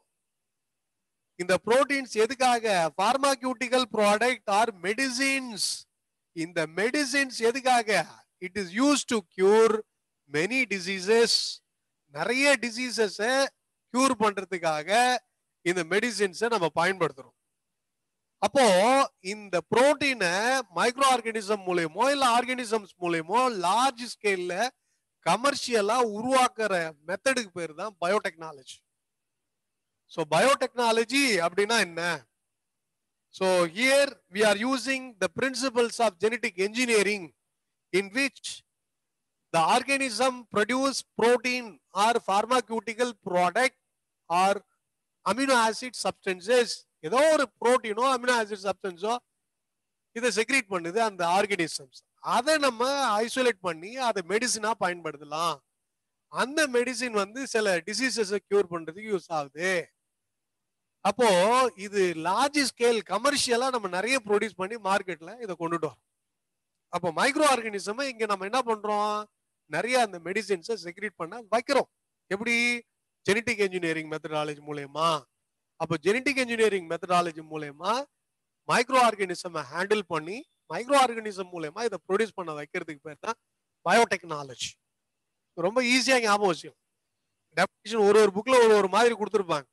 இந்த புரோட்டீன்ஸ் எதுக்காக? பார்மாக்யூட்டிக்கல் ப்ராடக்ட் ஆர் மெடிசின்ஸ். இந்த மெடிசின்ஸ் எதுக்காக? It is use to cure many diseases. நிறைய டிசீசஸ் கியூர் பண்றதுக்காக இந்த மெடிசின்ஸை நம்ம பயன்படுத்துறோம். அப்போ இந்த புரோட்டீனை மைக்ரோ ஆர்கானிசம் மூலயமோ இல்ல ஆர்கானிசம்ஸ் மூலயமோ லார்ஜ் ஸ்கேல்ல கமர்ஷியலா உருவாக்குற மெத்தடுக்கு பேர் தான் பயோடெக்னாலஜி. ஸோ பயோடெக்னாலஜி அப்படின்னா என்ன? So here we are using the principles of genetic engineering in which the organism produce protein or pharmaceutical product or amino acid substances. ஏதோ ஒரு புரோட்டீனோ அமினோ ஆசிட் சப்ஸ்டன்ஸோ இதை செக்ரீட் பண்ணுது அந்த ஆர்கானிசம்ஸ். அதை நம்ம ஐசோலேட் பண்ணி அதை மெடிசினா பயன்படுத்தலாம். அந்த மெடிசின் வந்து சில டிசீசஸை கியூர் பண்றதுக்கு யூஸ் ஆகுது. அப்போ இது லார்ஜ் ஸ்கேல் கமர்ஷியலா நம்ம நிறைய ப்ரொடியூஸ் பண்ணி மார்க்கெட்ல இதை கொண்டுட்டு வரோம். அப்போ மைக்ரோ ஆர்கானிசம் இங்க நம்ம என்ன பண்றோம்? நிறைய அந்த மெடிசின்ஸை செக்ரீட் பண்ண வைக்கிறோம். எப்படி? ஜெனடிக் இன்ஜினியரிங் மெத்தடாலஜி மூலயமா. அப்போ ஜெனடிக் இன்ஜினியரிங் மெத்தடாலஜி மூலயமா மைக்ரோ ஆர்கானிசம் ஹேண்டில் பண்ணி மைக்ரோ ஆர்கானிசம் மூலயமா இதை ப்ரொடியூஸ் பண்ண வைக்கிறதுக்கு பேர் தான் பயோடெக்னாலஜி. ரொம்ப ஈஸியா ஞாபகம் வச்சுக்கணும். டெஃபினிஷன் ஒரு புக்ல ஒரு மாதிரி கொடுத்துருப்பாங்க.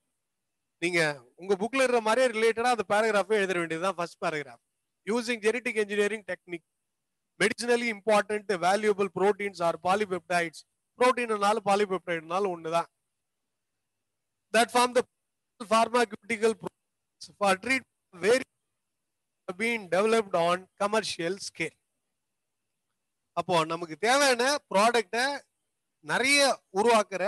நீங்க உங்க புக்ல இருக்கிற மாதிரியே ரிலேட்டடா அந்த பேராகிராஃபே எழுத வேண்டியதுதான் first paragraph. Using genetic engineering technique medicinally important valuable proteins or polypeptides. புரோட்டீன்னாலும் பாலிபெப்டைட்னாலும் ஒண்ணுதான். That form the pharmaceutical products for treatment very being developed on commercial scale. அப்போ நமக்கு தேவையான ப்ராடக்டை நிறைய உருவாக்குற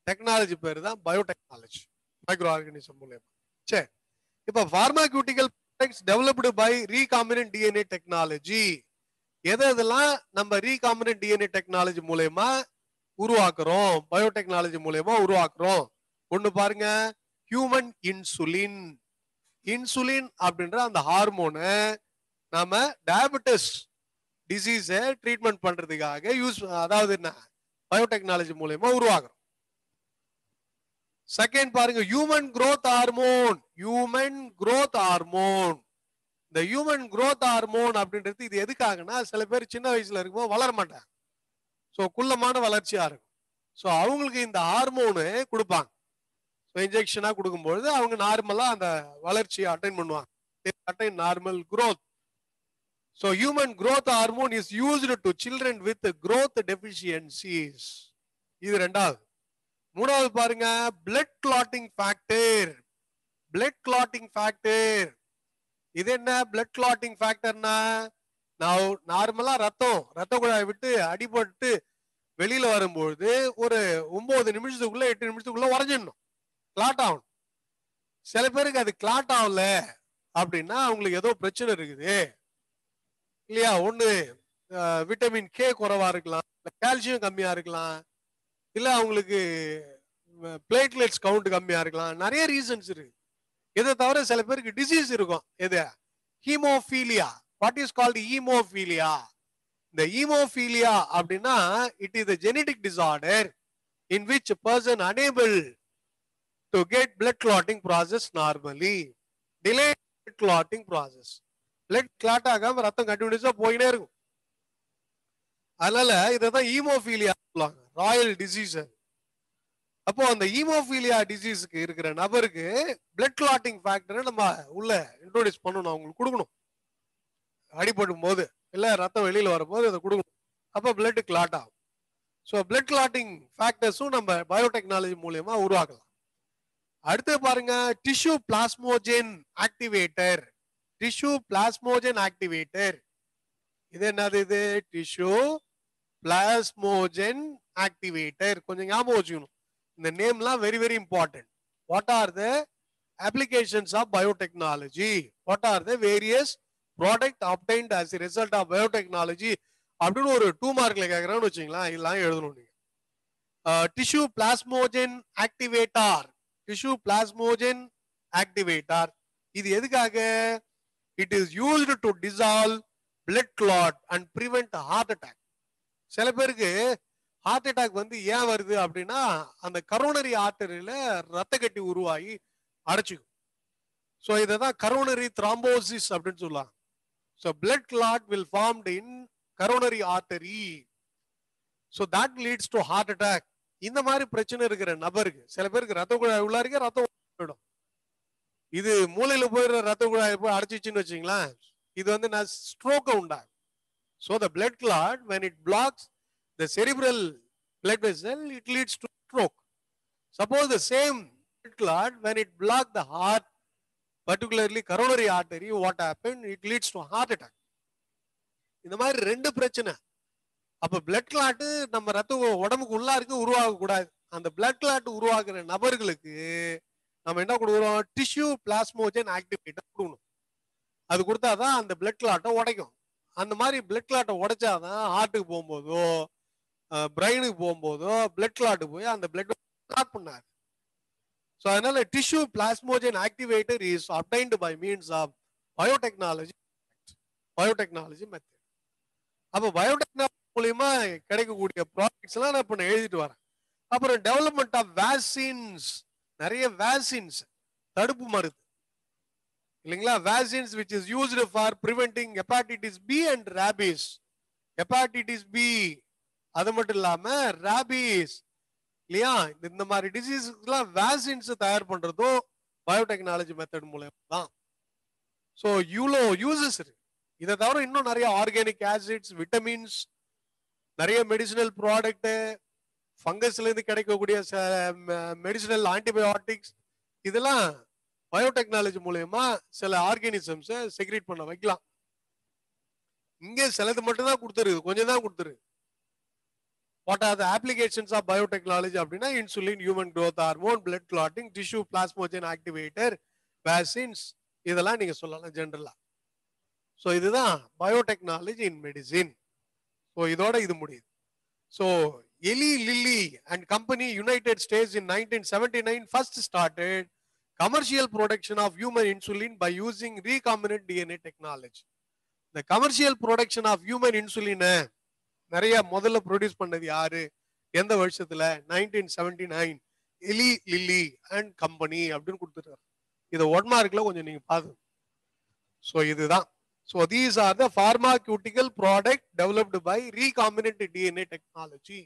டெக்னாலஜி பேர் தான் பயோடெக்னாலஜி, மைக்ரோ ஆர்கானிசம் மூலமா. சரி, இப்போ pharmaceutical products developed by recombinant DNA technology. எதெல்லாம் நம்ம ரீகாம்பினன்ட் டிஎன்ஏ டெக்னாலஜி மூலமா உருவாக்குறோம், பயோடெக்னாலஜி மூலமா உருவாக்குறோம்? ஒண்ணு பாருங்க, ஹியூமன் இன்சுலின். இன்சுலின் அப்படின்ற அந்த ஹார்மோனை நாம டயபெட்டிஸ் டிசீஸ ட்ரீட்மெண்ட் பண்றதுக்காக யூஸ், அதாவது என்ன, பயோடெக்னாலஜி மூலமா உருவாக்குறோம். செகண்ட் பாருங்க, human growth hormone. Human growth hormone. இந்த ஹியூமன் growth ஹார்மோன் அப்படின்றது இது எதுக்காகனா, சில பேர் சின்ன வயசுல இருக்கும்போது வளர மாட்டாங்க, ஸோ குள்ளமான வளர்ச்சியா இருக்கும். ஸோ அவங்களுக்கு இந்த ஹார்மோனு கொடுப்பாங்க. இன்ஜெக்ஷனா கொடுக்கும்பொழுது அவங்க நார்மலா அந்த வளர்ச்சியை அட்டைன் பண்ணுவாங்க. Attain normal growth. So human growth hormone is used to children with growth deficiencies. இது ரெண்டாவது. மூணாவது பாருங்க, blood clotting factor. blood clotting factor. இது என்ன blood clotting factorனா, நான் நார்மலா ரத்த குழாய் விட்டு அடிபட்டு வெளியில வரும்போது ஒரு 9 நிமிஷத்துக்குள்ள 8 நிமிஷத்துக்குள்ள உறைஞ்சிடணும், கிளாட் ஆகணும். சில பேருக்கு அது கிளாட் ஆகல அப்படின்னா அவங்களுக்கு ஏதோ பிரச்சனை இருக்குது இல்லையா. ஒண்ணு விட்டமின் கே குறைவா இருக்கலாம், கால்சியம் கம்மியா இருக்கலாம், இல்ல அவங்களுக்கு பிளேட்லெட்ஸ் கவுண்ட் கம்மியா இருக்கலாம். நிறைய ரீசன்ஸ் இருக்கு. இதை தவிர சில பேருக்கு டிசீஸ் இருக்கும். எது? Haemophilia. What is called haemophilia? இந்த ஹீமோஃபீலியா அப்படின்னா it is a genetic disorder in which a person unable to get blood clotting process normally. Delayed blood clotting process. blood clot ஆகாம ரத்தம் கண்டினியூஸா போயினே இருக்கும். அதனால இதான் ஹீமோஃபீலியா சொல்லுவாங்க, ராயல் டிசீஸ். அப்போ அந்த ஹீமோஃபீலியா டிசீஸ்க்கு இருக்கிற நபருக்கு பிளட் கிளாட்டிங் ஃபேக்டரை நம்ம உள்ள இன்ட்ரோடியூஸ் பண்ணணும், அவங்களுக்கு கொடுக்கணும். அடிபடும் போது இல்ல ரத்தம் வெளியில வரும்போது அதை கொடுக்கணும். அப்போ பிளட் கிளாட் ஆகும். ஸோ பிளட் கிளாட்டிங் ஃபேக்டர்ஸும் நம்ம பயோடெக்னாலஜி மூலியமா உருவாக்கலாம். அடுத்து பாருங்க, tissue plasminogen activator. Tissue plasminogen activator இது என்னது? இது டிஷ்யூ பிளாஸ்மோஜன் ஆக்டிவேட்டர். கொஞ்சம் ஞாபகம் வச்சுக்கணும், இந்த நேம்லாம் very very important. What are the applications of biotechnology? What are the various product obtained as a result of biotechnology அப்படின்னு ஒரு 2 மார்க்ல கேட்கறான்னு வச்சுங்களா, இதெல்லாம் எழுதணும் நீங்க. Tissue plasminogen activator. Tissue plasminogen activator இது எதுக்காக? It is used to dissolve blood clot and prevent heart attack. சில பேருக்கு ஹார்ட் அட்டாக் வந்து ஏன் வருது அப்படின்னா அந்த கரோனரி ஆர்டரியில ரத்த கட்டி உருவாகி அடைச்சிக்கும். ஸோ இதை தான் கரோனரி த்ராம்போசிஸ் அப்படின்னு சொல்லலாம். So blood clot will formed in coronary artery. So that leads to heart attack. இந்த மாதிரி பிரச்சனை இருக்கிற நபருக்கு, சில பேருக்கு ரத்த குழாய் உள்ள இருக்க ரத்தம் போயிடும். இது மூளையில போயிடுற ரத்த குழாய் போய் அடைச்சிச்சுன்னு வச்சுங்களேன், இது வந்து நான் ஸ்ட்ரோக்கை உண்டாகும். So the blood clot, when it blocks the cerebral blood vessel, it leads to stroke. Suppose the same blood clot, when it blocks the heart, particularly coronary artery, what happened? It leads to heart attack. இந்த மாதிரி ரெண்டு பிரச்சனை. அப்ப பிளட் கிளாட் நம்ம ரத்த உடம்புக்கு உள்ளா இருக்கு, உருவாக கூடாது. அந்த பிளட் கிளாட் உருவாக்குற நபர்களுக்கு நம்ம என்ன கொடுக்குறோம்? டிஷ்யூ பிளாஸ்மோஜன் ஆக்டிவேட்டர் கொடுக்கணும். அது கொடுத்தாதான் அந்த பிளட் கிளாட்டை உடைக்கும். அந்த மாதிரி பிளட் கிளாட்டை உடைச்சாதான் ஹார்ட்டுக்கு போகும்போதோ பிரெயினுக்கு போகும்போதோ பிளட் கிளாட் போய் அந்த பிளட் கிளாட் பண்ணாது. ஸோ அதனால tissue plasminogen activator is obtained by means of biotechnology method. அப்போ பயோடெக்னாலஜி மூலியமா கிடைக்கக்கூடிய ப்ராடக்ட்ஸ் எல்லாம் நான் இப்போ எழுதிட்டு வரேன். அப்புறம் டெவலப்மெண்ட் ஆஃப் வேக்சின்ஸ். நிறைய வேக்சின்ஸ், தடுப்பு மருந்து இல்லைங்களா, vaccines which is used for preventing hepatitis B and rabies. hepatitis B அது மட்டும் இல்லாம rabies இல்லையா, இந்த மாதிரி டிசீஸ்க்குலாம் வேக்சின்ஸ் தயார் பண்றதும் பயோடெக்னாலஜி மெத்தட் மூலமா தான். ஸோ இவ்வளோ யூசஸ் இருக்கு. இதை தவிர இன்னும் நிறைய ஆர்கானிக் ஆசிட்ஸ், விட்டமின்ஸ், நிறைய மெடிசினல் ப்ராடக்ட், ஃபங்கஸ்ல இருந்து கிடைக்கக்கூடிய மெடிசினல் ஆன்டிபயோட்டிக்ஸ், இதெல்லாம் பயோடெக்னாலஜி மூலமா சில ஆர்கானிசம்ஸை செக்ரேட் பண்ண வைக்கலாம். இங்க சிலது மட்டும் தான் கொடுத்துருக்கு, கொஞ்சம் தான் கொடுத்துருக்கு. What are the applications of biotechnology அப்படின்னா insulin, human growth hormone, blood clotting, tissue plasminogen activator, vaccines, இதெல்லாம் நீங்க சொல்லலாம் ஜெனரலா. ஸோ இதுதான் பயோடெக்னாலஜி இன் மெடிசின். ஸோ இதோட இது முடியுது. So Eli Lilly and company, United States in 1979 first started commercial production of human insulin by using recombinant DNA technology. The commercial production of human insulin நிறைய முதல்ல ப்ரொடியூஸ் பண்ணது யாரு, எந்த வருஷத்துல? 1979 எலி லில்லி அண்ட் கம்பெனி அப்படின்னு கொடுத்துருக்காரு. இதை 1 மார்க்ல கொஞ்சம் நீங்க பாருங்க. ஸோ இதுதான். So these are the pharmaceutical product developed by recombinant DNA technology.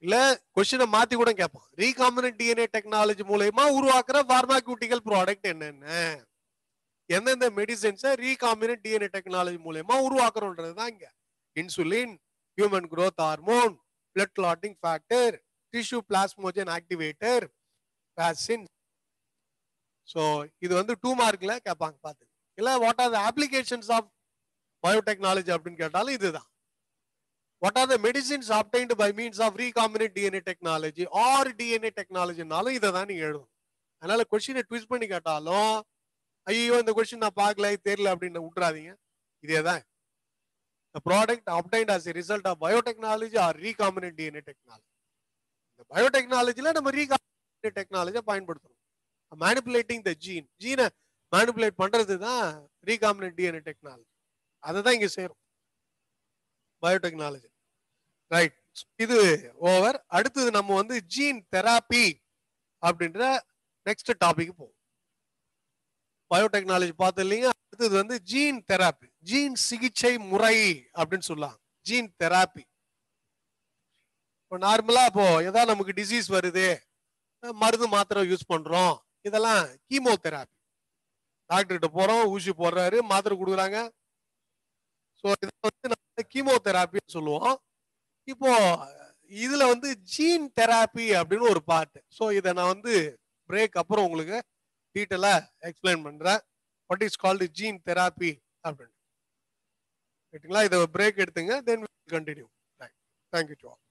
இல்ல கொஸ்டினை மாத்தி கூட கேட்பான், ரீகாம்பினன்ட் டிஎன்ஏ டெக்னாலஜி மூலமா உருவாக்குற பார்மாக்யூட்டிக்கல் ப்ராடக்ட் என்னென்ன? எந்தெந்த மெடிசன்ஸை ரீகாம்பினன்ட் டிஎன்ஏ டெக்னாலஜி மூலமா உருவாக்குறோன்றது தான் இங்க. Insulin, human growth hormone, blood clotting factor, tissue plasminogen activator, vaccine. So இது வந்து 2 மார்க்ல கேட்பாங்க பார்த்து. இல்ல what are the applications of biotechnology அப்படின்னு கேட்டாலும் இதுதான். What are the medicines obtained by means of recombinant DNA technology or DNA டெக்னாலஜினாலும் இதை தான் நீங்க எழுதணும். அதனால கொஸ்டினை ட்விஸ்ட் பண்ணி கேட்டாலும் ஐயோ இந்த கொஸ்டின் நான் பார்க்கல தெரியல அப்படின்னு விட்டுறாதீங்க. இதே தான். The product obtained as a result of biotechnology or recombinant DNA technology. இந்த பயோடெக்னாலஜில நம்ம ரீகாம்பினன்ட் டெக்னாலஜியை பயன்படுத்தணும். மேனிபுலேட்டிங் த ஜீனை மேனிபுலேட் பண்றது தான் ரீகாம்பினன்ட் டிஎன்ஏ டெக்னாலஜி. அதை தான் இங்க சேரும் பயோடெக்னாலஜி. ரைட், இது ஓவர். அடுத்தது நம்ம வந்து ஜீன் தெராப்பி அப்படின்ற நெக்ஸ்ட் டாபிக் போவோம். பயோடெக்னாலஜி பார்த்து இல்லைங்க. அடுத்தது வந்து ஜீன் தெராப்பி, ஜீன் சிகிச்சை முறை அப்படின்னு சொல்லலாம். ஜீன் தெராப்பி இப்போ நார்மலா இப்போ ஏதாவது நமக்கு டிசீஸ் வருது, மருந்து மாத்திரை யூஸ் பண்றோம், இதெல்லாம் கீமோ தெராப்பி. டாக்டர் கிட்ட போறோம், ஊசி போடுறாரு, மாத்திரை கொடுக்குறாங்க. ஸோ இதை வந்து நம்ம கீமோ தெராப்பின்னு சொல்லுவோம். இப்போ இதுல வந்து ஜீன் தெராப்பி அப்படின்னு ஒரு பார்ட். ஸோ இதை நான் வந்து பிரேக் அப்புறம் உங்களுக்கு டீட்டெயிலா எக்ஸ்பிளைன் பண்றேன். What is called gene therapy அப்படின்னு. ரைட்டுங்களா? இதை பிரேக் எடுத்துங்க, then continue. Thank you to all.